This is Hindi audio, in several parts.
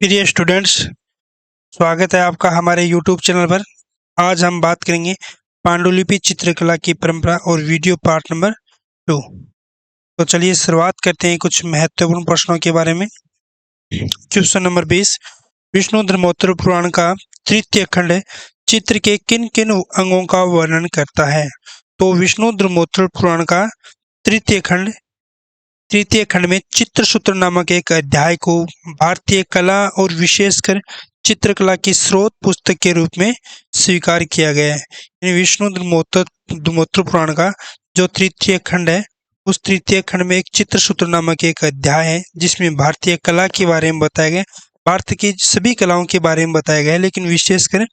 प्रिय स्टूडेंट्स, स्वागत है आपका हमारे यूट्यूब चैनल पर। आज हम बात करेंगे पांडुलिपि चित्रकला की परंपरा और वीडियो पार्ट नंबर 2। तो चलिए शुरुआत करते हैं कुछ महत्वपूर्ण प्रश्नों के बारे में। क्वेश्चन नंबर 20, विष्णु धर्मोत्तर पुराण का तृतीय खंड चित्र के किन किन अंगों का वर्णन करता है? तो विष्णु धर्मोत्तर पुराण का तृतीय खंड में चित्रसूत्र नामक एक अध्याय को भारतीय कला और विशेषकर चित्रकला की स्रोत पुस्तक के रूप में स्वीकार किया गया है। विष्णु धर्मोत्तर पुराण का जो तृतीय खंड है, उस तृतीय खंड में एक चित्रसूत्र नामक एक अध्याय है जिसमें भारतीय कला के बारे में बताया गया, भारत की सभी कलाओं के बारे में बताया गया है, लेकिन विशेषकर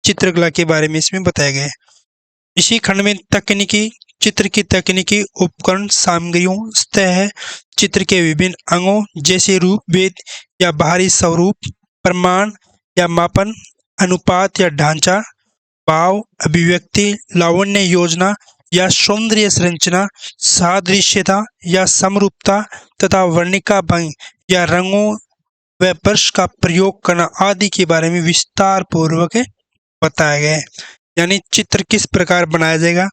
चित्रकला के बारे में इसमें बताया गया है। इसी खंड में चित्र की तकनीकी उपकरण सामग्रियों सतह है, चित्र के विभिन्न अंगों जैसे रूप भेद या बाहरी स्वरूप, प्रमाण या मापन, अनुपात या ढांचा, भाव, अभिव्यक्ति, लावण्य योजना या सौंदर्य संरचना, सादृश्यता या समरूपता तथा वर्णिका भंग या रंगों व ब्रश का प्रयोग करना आदि के बारे में विस्तार पूर्वक बताया गया है। यानी चित्र किस प्रकार बनाया जाएगा,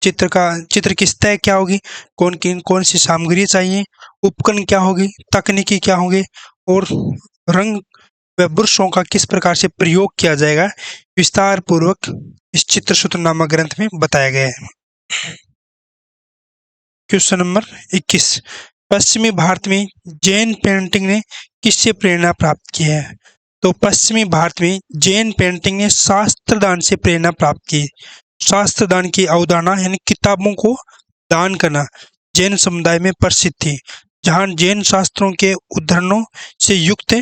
चित्र की सतह क्या होगी, कौन सी सामग्री चाहिए, उपकरण क्या होगी, तकनीकी क्या होंगे और रंग व ब्रशों का किस प्रकार से प्रयोग किया जाएगा, विस्तार पूर्वक इस चित्रसूत्र नामक ग्रंथ में बताया गया है। क्वेश्चन नंबर 21, पश्चिमी भारत में जैन पेंटिंग ने किससे प्रेरणा प्राप्त की है? तो पश्चिमी भारत में जैन पेंटिंग ने शास्त्रदान से प्रेरणा प्राप्त की। शास्त्रदान की अवधारणा यानी किताबों को दान करना जैन समुदाय में प्रसिद्ध थी, जहां जैन शास्त्रों के उद्धरणों से युक्त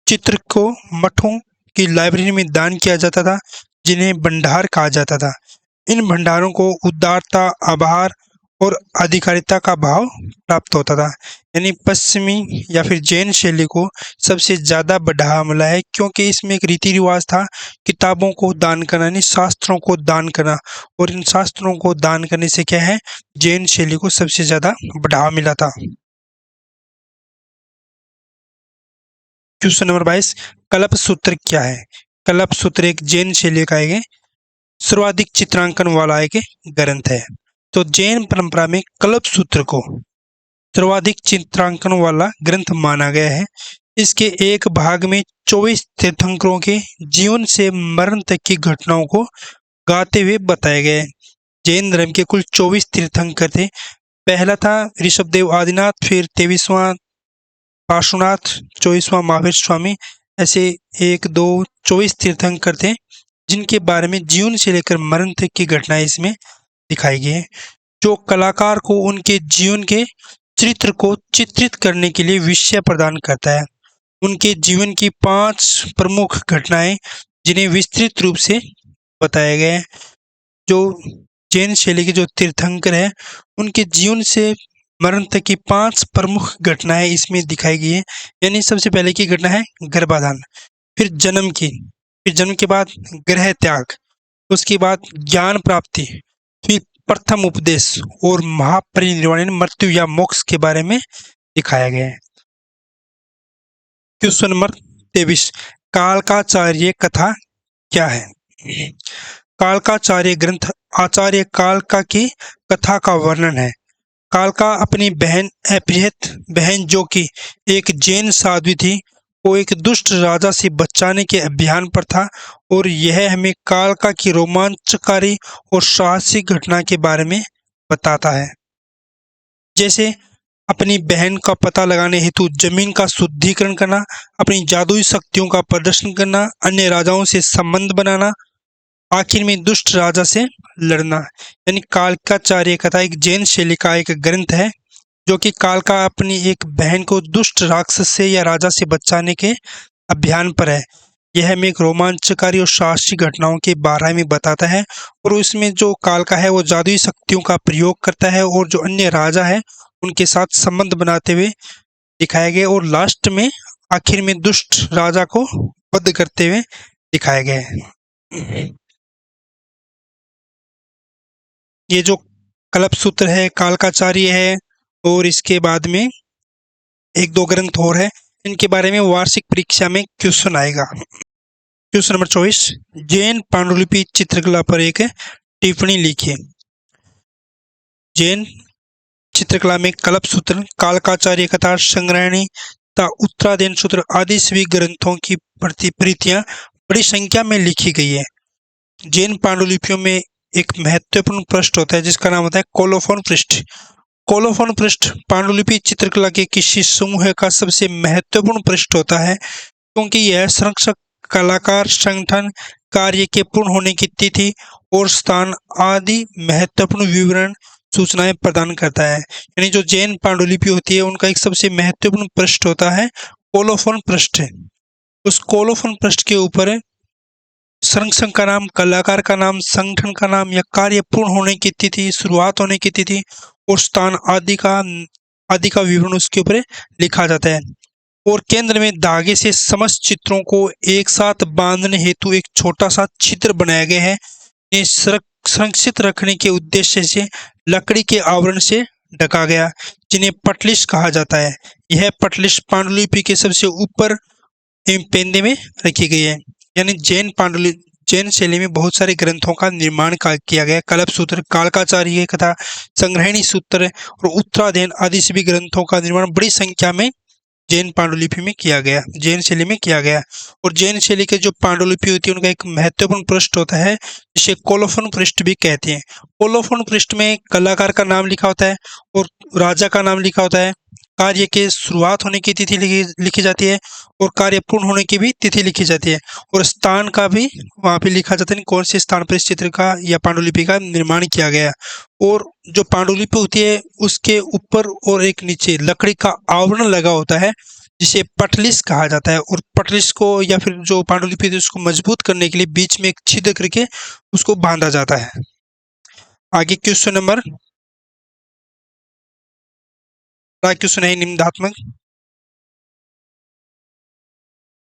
चित्र को मठों की लाइब्रेरी में दान किया जाता था, जिन्हें भंडार कहा जाता था। इन भंडारों को उदारता, आभार और अधिकारिता का भाव प्राप्त होता था। यानी पश्चिमी या फिर जैन शैली को सबसे ज्यादा बढ़ावा मिला है, क्योंकि इसमें एक रीति रिवाज था किताबों को दान करना, यानी शास्त्रों को दान करना, और इन शास्त्रों को दान करने से क्या है, जैन शैली को सबसे ज्यादा बढ़ावा मिला था। क्वेश्चन नंबर 22, कल्प सूत्र क्या है? कल्प सूत्र एक जैन शैली का एक सर्वाधिक चित्रांकन वाला एक ग्रंथ है। तो जैन परंपरा में कल्प सूत्र को सर्वाधिक चित्रांकन वाला ग्रंथ माना गया है। इसके एक भाग में 24 तीर्थंकरों के जीवन से मरण तक की घटनाओं को गाते हुए बताया गया है। जैन धर्म के कुल 24 तीर्थंकर थे। पहला था ऋषभदेव आदिनाथ, फिर 23वां पार्श्वनाथ, 24वां महावीर स्वामी, ऐसे 1 2 24 तीर्थंकर थे, जिनके बारे में जीवन से लेकर मरण तक की घटनाएं इसमें दिखाई गई है, जो कलाकार को उनके जीवन के चरित्र को चित्रित करने के लिए विषय प्रदान करता है। उनके जीवन की 5 प्रमुख घटनाएं जिन्हें विस्तृत रूप से बताया गया है। जो जैन शैली के जो तीर्थंकर है, उनके जीवन से मरण तक की 5 प्रमुख घटनाएं इसमें दिखाई गई है। यानी सबसे पहले की घटना है गर्भाधान, फिर जन्म के बाद गृह त्याग, उसके बाद ज्ञान प्राप्ति, फिर प्रथम उपदेश और महापरिनिर्वाण मृत्यु या मोक्ष के बारे में दिखाया गया है। क्वेश्चन नंबर 23, कालकाचार्य कथा क्या है? कालकाचार्य ग्रंथ आचार्य कालका की कथा का वर्णन है। कालका अपनी बहन अपहृत बहन, जो कि एक जैन साध्वी थी, को एक दुष्ट राजा से बचाने के अभियान पर था, और यह हमें कालका की रोमांचकारी और साहसिक घटना के बारे में बताता है। जैसे अपनी बहन का पता लगाने हेतु जमीन का शुद्धिकरण करना, अपनी जादुई शक्तियों का प्रदर्शन करना, अन्य राजाओं से संबंध बनाना, आखिर में दुष्ट राजा से लड़ना। यानी कालकाचार्य कथा एक जैन शैली का एक ग्रंथ है, जो कि कालका अपनी एक बहन को दुष्ट राक्षस से या राजा से बचाने के अभियान पर है। यह हमें एक रोमांचकारी और साहसिक घटनाओं के बारे में बताता है, और उसमें जो कालका है वो जादुई शक्तियों का प्रयोग करता है और जो अन्य राजा है उनके साथ संबंध बनाते हुए दिखाया गया, और लास्ट में आखिर में दुष्ट राजा को वध करते हुए दिखाया गया है। ये जो कल्प सूत्र है, कालकाचार्य है, और इसके बाद में 1 2 ग्रंथ और है, इनके बारे में वार्षिक परीक्षा में क्वेश्चन आएगा। क्वेश्चन नंबर 24, जैन पांडुलिपि चित्रकला पर एक टिप्पणी लिखिए। जैन चित्रकला में कल्प सूत्र, कालकाचार्य कथा, संग्रहणी तथा उत्तरायण सूत्र आदि सभी ग्रंथों की प्रतियां बड़ी संख्या में लिखी गई है। जैन पांडुलिपियों में एक महत्वपूर्ण पृष्ठ होता है जिसका नाम होता है कोलोफोन पृष्ठ। कोलोफोन पृष्ठ पांडुलिपि चित्रकला के किसी समूह का सबसे महत्वपूर्ण पृष्ठ होता है, क्योंकि यह संरक्षक, कलाकार, संगठन, कार्य के पूर्ण होने की तिथि और स्थान आदि महत्वपूर्ण विवरण सूचनाएं प्रदान करता है। यानी जो जैन पांडुलिपि होती है उनका एक सबसे महत्वपूर्ण पृष्ठ होता है कोलोफोन पृष्ठ। उस कोलोफोन पृष्ठ के ऊपर संरक्षक का नाम, कलाकार का नाम, संगठन का नाम या कार्य पूर्ण होने की तिथि, शुरुआत होने की तिथि और स्थान आदि का विवरण उसके ऊपर लिखा जाता है। और केंद्र में धागे से समस्त चित्रों को एक साथ बांधने हेतु एक छोटा सा छिद्र बनाया गया है। ये संरक्षित रखने के उद्देश्य से लकड़ी के आवरण से ढका गया, जिन्हें पटलिश कहा जाता है। यह पटलिश पांडुलिपि के सबसे ऊपर पेंदे में रखी गई है। यानी जैन शैली में बहुत सारे ग्रंथों का निर्माण किया गया। कल्प सूत्र, कालकाचार्य कथा, संग्रहणी सूत्र और उत्तरायण आदि सभी ग्रंथों का निर्माण बड़ी संख्या में जैन पांडुलिपि में किया गया, जैन शैली में किया गया। और जैन शैली के जो पांडुलिपि होती है उनका एक महत्वपूर्ण पृष्ठ होता है जिसे कोलोफोन पृष्ठ भी कहते हैं। कोलोफोन पृष्ठ में कलाकार का नाम लिखा होता है और राजा का नाम लिखा होता है। कार्य के शुरुआत होने की तिथि लिखी जाती है और कार्य पूर्ण होने की भी तिथि लिखी जाती है। और स्थान का भी वहाँ पे लिखा जाता है कौन से स्थान पर इस चित्र का या पांडुलिपि का निर्माण किया गया। और जो पांडुलिपि होती है उसके ऊपर और एक नीचे लकड़ी का आवरण लगा होता है जिसे पटलिश कहा जाता है। और पटलिश को या फिर जो पांडुलिपि है उसको मजबूत करने के लिए बीच में एक छिद्र करके उसको बांधा जाता है। आगे क्वेश्चन नंबर क्वेश्चन है निम्नात्मक,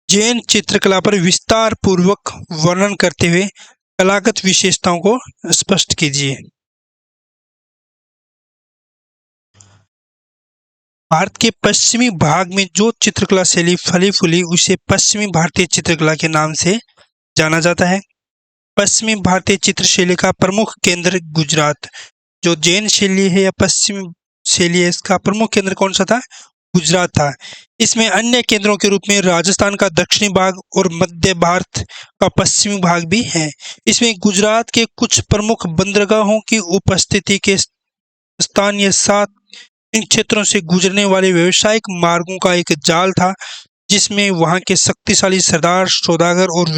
जैन चित्रकला पर विस्तार पूर्वक वर्णन करते हुए कलागत विशेषताओं को स्पष्ट कीजिए। भारत के पश्चिमी भाग में जो चित्रकला शैली फली फूली उसे पश्चिमी भारतीय चित्रकला के नाम से जाना जाता है। पश्चिमी भारतीय चित्र शैली का प्रमुख केंद्र गुजरात, जो जैन शैली है या पश्चिमी शैली है इसका प्रमुख केंद्र कौन सा था? गुजरात था। इसमें अन्य केंद्रों के रूप में राजस्थान का दक्षिणी भाग और मध्य भारत का पश्चिमी भाग भी है। इसमें गुजरात के कुछ प्रमुख बंदरगाहों की उपस्थिति के स्थानीय साथ इन क्षेत्रों से गुजरने वाले व्यावसायिक मार्गों का एक जाल था, जिसमें वहां के शक्तिशाली सरदार, सौदागर और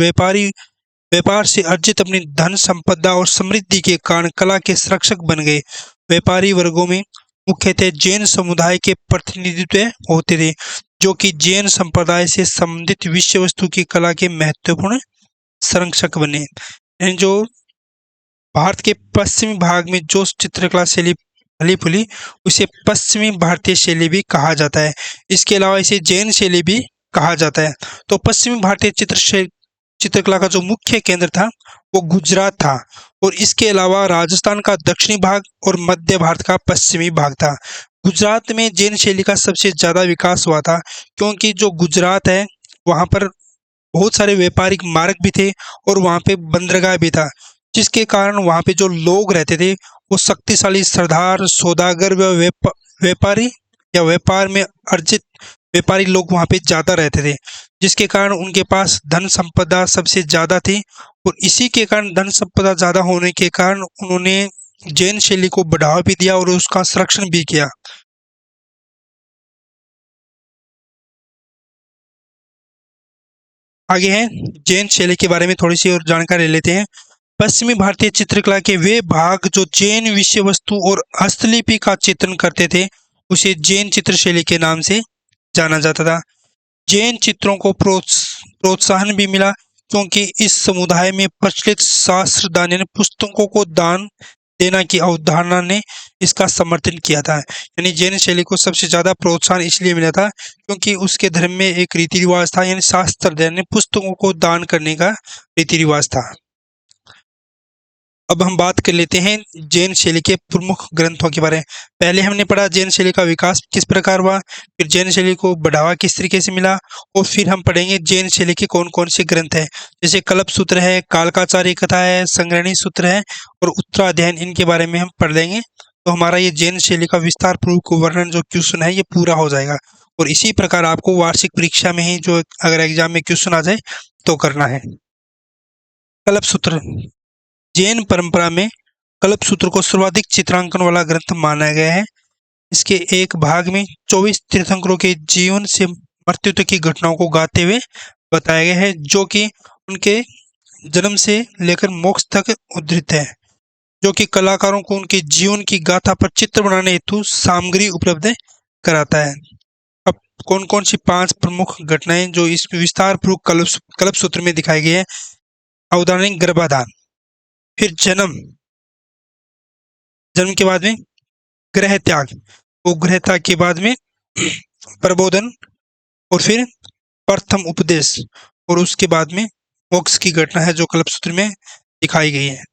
व्यापार से अर्जित अपनी धन संपदा और समृद्धि के कारण कला के संरक्षक बन गए। व्यापारी वर्गों में मुख्यतः जैन समुदाय के प्रतिनिधित्व होते थे, जो कि जैन संप्रदाय से संबंधित विषय वस्तु की कला के महत्वपूर्ण संरक्षक बने। जो भारत के पश्चिमी भाग में जो चित्रकला शैली फली फूली उसे पश्चिमी भारतीय शैली भी कहा जाता है। इसके अलावा इसे जैन शैली भी कहा जाता है। तो पश्चिमी भारतीय चित्रकला का जो मुख्य केंद्र था वो गुजरात था और इसके अलावा राजस्थान का दक्षिणी भाग और मध्य भारत का पश्चिमी भाग था। गुजरात में जैन शैली का सबसे ज्यादा विकास हुआ था, क्योंकि जो गुजरात है वहाँ पर बहुत सारे व्यापारिक मार्ग भी थे और वहाँ पे बंदरगाह भी था, जिसके कारण वहाँ पे जो लोग रहते थे वो शक्तिशाली सरदार, सौदागर व व्यापारी या व्यापार में अर्जित व्यापारी लोग वहाँ पे ज्यादा रहते थे, जिसके कारण उनके पास धन संपदा सबसे ज्यादा थी। और इसी के कारण धन संपदा ज्यादा होने के कारण उन्होंने जैन शैली को बढ़ावा भी दिया और उसका संरक्षण भी किया। आगे है जैन शैली के बारे में थोड़ी सी और जानकारी ले लेते हैं। पश्चिमी भारतीय चित्रकला के वे भाग जो जैन विषय वस्तु और हस्तलिपि का चित्रण करते थे उसे जैन चित्र शैली के नाम से जाना जाता था। जैन चित्रों को प्रोत्साहन भी मिला, क्योंकि इस समुदाय में प्रचलित शास्त्रदान पुस्तकों को दान देना की अवधारणा ने इसका समर्थन किया था। यानी जैन शैली को सबसे ज्यादा प्रोत्साहन इसलिए मिला था क्योंकि उसके धर्म में एक रीति रिवाज था, यानी शास्त्रदान पुस्तकों को दान करने का रीति रिवाज था। अब हम बात कर लेते हैं जैन शैली के प्रमुख ग्रंथों के बारे में। पहले हमने पढ़ा जैन शैली का विकास किस प्रकार हुआ, फिर जैन शैली को बढ़ावा किस तरीके से मिला, और फिर हम पढ़ेंगे जैन शैली के कौन कौन से ग्रंथ हैं। जैसे कल्प सूत्र है, कालकाचार्य कथा है, संग्रहणी सूत्र है और उत्तराध्ययन, इनके बारे में हम पढ़ लेंगे। तो हमारा ये जैन शैली का विस्तार पूर्वक वर्णन जो क्वेश्चन है ये पूरा हो जाएगा। और इसी प्रकार आपको वार्षिक परीक्षा में ही जो अगर एग्जाम में क्वेश्चन आ जाए तो करना है। कल्प सूत्र, जैन परंपरा में कल्प सूत्र को सर्वाधिक चित्रांकन वाला ग्रंथ माना गया है। इसके एक भाग में 24 तीर्थंकरों के जीवन से मृत्यु तक की घटनाओं को गाते हुए बताया गया है, जो कि उनके जन्म से लेकर मोक्ष तक उद्धृत है, जो कि कलाकारों को उनके जीवन की गाथा पर चित्र बनाने हेतु सामग्री उपलब्ध कराता है। अब कौन कौन सी 5 प्रमुख घटनाएं जो इस विस्तार पूर्वक कल्प सूत्र में दिखाई गई है। अवधारणिक गर्भाधान, फिर जन्म, जन्म के बाद में गृह त्याग, वो गृह त्याग के बाद में प्रबोधन, और फिर प्रथम उपदेश, और उसके बाद में मोक्ष की घटना है जो कल्प सूत्र में दिखाई गई है।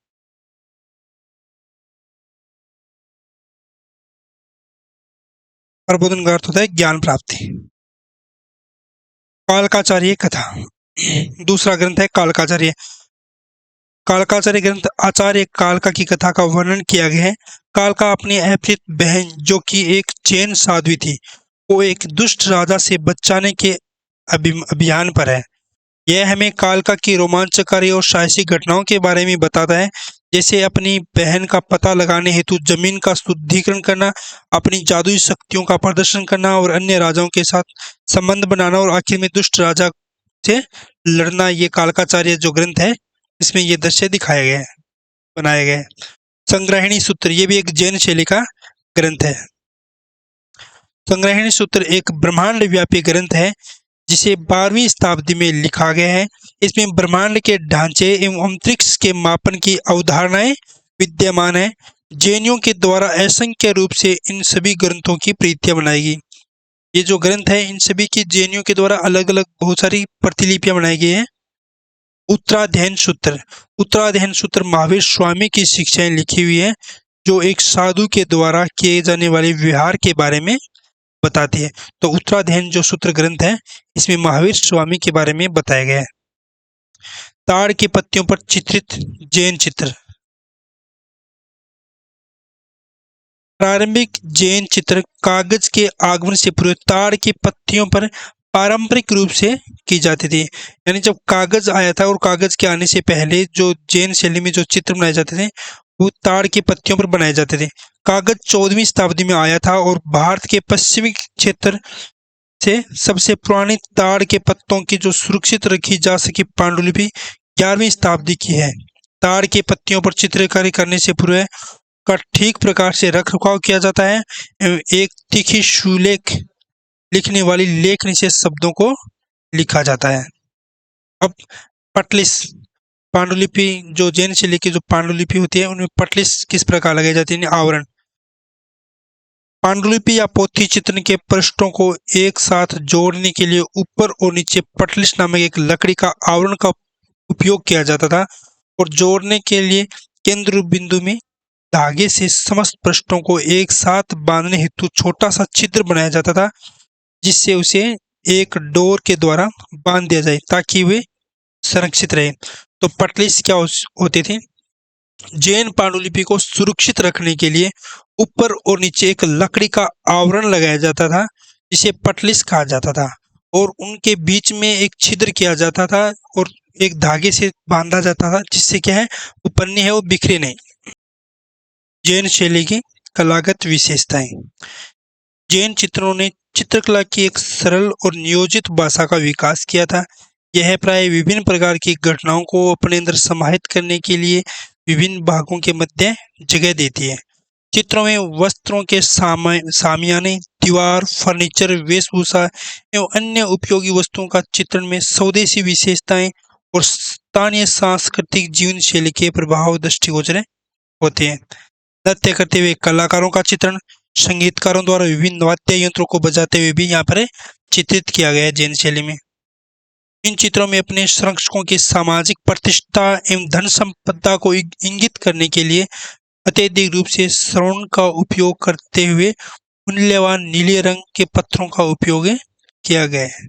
प्रबोधन का अर्थ होता है ज्ञान प्राप्ति। कालकाचार्य कथा, दूसरा ग्रंथ है कालकाचार्य। कालकाचार्य ग्रंथ आचार्य कालका की कथा का वर्णन किया गया है। कालका अपनी अपहृत बहन जो कि एक जैन साध्वी थी को एक दुष्ट राजा से बचाने के अभियान पर है। यह हमें कालका की रोमांचकारी और साहसिक घटनाओं के बारे में बताता है, जैसे अपनी बहन का पता लगाने हेतु जमीन का शुद्धिकरण करना, अपनी जादुई शक्तियों का प्रदर्शन करना और अन्य राजाओं के साथ संबंध बनाना, और आखिर में दुष्ट राजा से लड़ना। ये कालकाचार्य जो ग्रंथ है इसमें ये दृश्य दिखाया गया है, बनाया गया है। संग्रहणी सूत्र, ये भी एक जैन शैली का ग्रंथ है। संग्रहणी सूत्र एक ब्रह्मांड व्यापी ग्रंथ है जिसे 12वीं शताब्दी में लिखा गया है। इसमें ब्रह्मांड के ढांचे एवं अंतरिक्ष के मापन की अवधारणाएं विद्यमान है। जैनियों के द्वारा असंख्य रूप से इन सभी ग्रंथों की प्रतियां बनाई गई। ये जो ग्रंथ है इन सभी की जैनियों के द्वारा अलग अलग बहुत सारी प्रतिलिपियां बनाई गई है। उत्तराध्ययन सूत्र, उत्तराध्ययन सूत्र महावीर स्वामी की शिक्षाएं लिखी हुई है, जो एक साधु के द्वारा किए जाने वाले व्यवहार के बारे में बताती है। तो उत्तराध्ययन जो सूत्र ग्रंथ है इसमें महावीर स्वामी के बारे में बताया गया है। ताड़ की पत्तियों पर चित्रित जैन चित्र, प्रारंभिक जैन चित्र कागज के आगमन से पूर्व ताड़ की पत्तियों पर पारंपरिक रूप से की जाती थी। यानी जब कागज आया था और कागज के आने से पहले जो जैन शैली में जो चित्र बनाए जाते थे वो ताड़ की पत्तियों पर बनाए जाते थे। कागज 14वीं शताब्दी में आया था और भारत के पश्चिमी क्षेत्र से सबसे पुरानी ताड़ के पत्तों की जो सुरक्षित रखी जा सकी पांडुलिपि 11वीं शताब्दी की है। ताड़ के पत्तियों पर चित्रकारी करने से पूर्व का ठीक प्रकार से रख रखाव किया जाता है एवं एक तीखी सुलेख लिखने वाली लेखनी से शब्दों को लिखा जाता है। अब पटलिस, पांडुलिपि जो जैन शैली की जो पांडुलिपि होती है उनमें पटलिस किस प्रकार लगाई जाती है, आवरण। पांडुलिपि या पोथी चित्र के पृष्ठों को एक साथ जोड़ने के लिए ऊपर और नीचे पटलिस नामक एक लकड़ी का आवरण का उपयोग किया जाता था, और जोड़ने के लिए केंद्र बिंदु में धागे से समस्त पृष्ठों को एक साथ बांधने हेतु छोटा सा छिद्र बनाया जाता था, जिससे उसे एक डोर के द्वारा बांध दिया जाए ताकि वे संरक्षित रहे। तो पटलिस क्या होते थे, जैन पांडुलिपि को सुरक्षित रखने के लिए ऊपर और नीचे एक लकड़ी का आवरण लगाया जाता था जिसे पटलिस कहा जाता था, और उनके बीच में एक छिद्र किया जाता था और एक धागे से बांधा जाता था, जिससे क्या है वो पन्ने है वो बिखरे नहीं। जैन शैली की कलागत विशेषताएं, जैन चित्रों ने चित्रकला की एक सरल और नियोजित भाषा का विकास किया था। यह प्राय विभिन्न प्रकार की घटनाओं को अपने अंदर समाहित करने के लिए विभिन्न भागों के मध्य जगह देती है। चित्रों में वस्त्रों के सामियाने, दीवार, फर्नीचर, वेशभूषा एवं अन्य उपयोगी वस्तुओं का चित्रण में स्वदेशी विशेषताएं और स्थानीय सांस्कृतिक जीवन शैली के प्रभाव दृष्टिगोचर होते हैं। नृत्य करते हुए कलाकारों का चित्रण, संगीतकारों द्वारा विभिन्न वाद्य यंत्रों को बजाते हुए भी यहाँ पर चित्रित किया गया है जैन शैली में। इन चित्रों में अपने संरक्षकों की सामाजिक प्रतिष्ठा एवं धन संपदा को इंगित करने के लिए अत्यधिक रूप से स्वर्ण का उपयोग करते हुए मूल्यवान नीले रंग के पत्थरों का उपयोग किया गया है।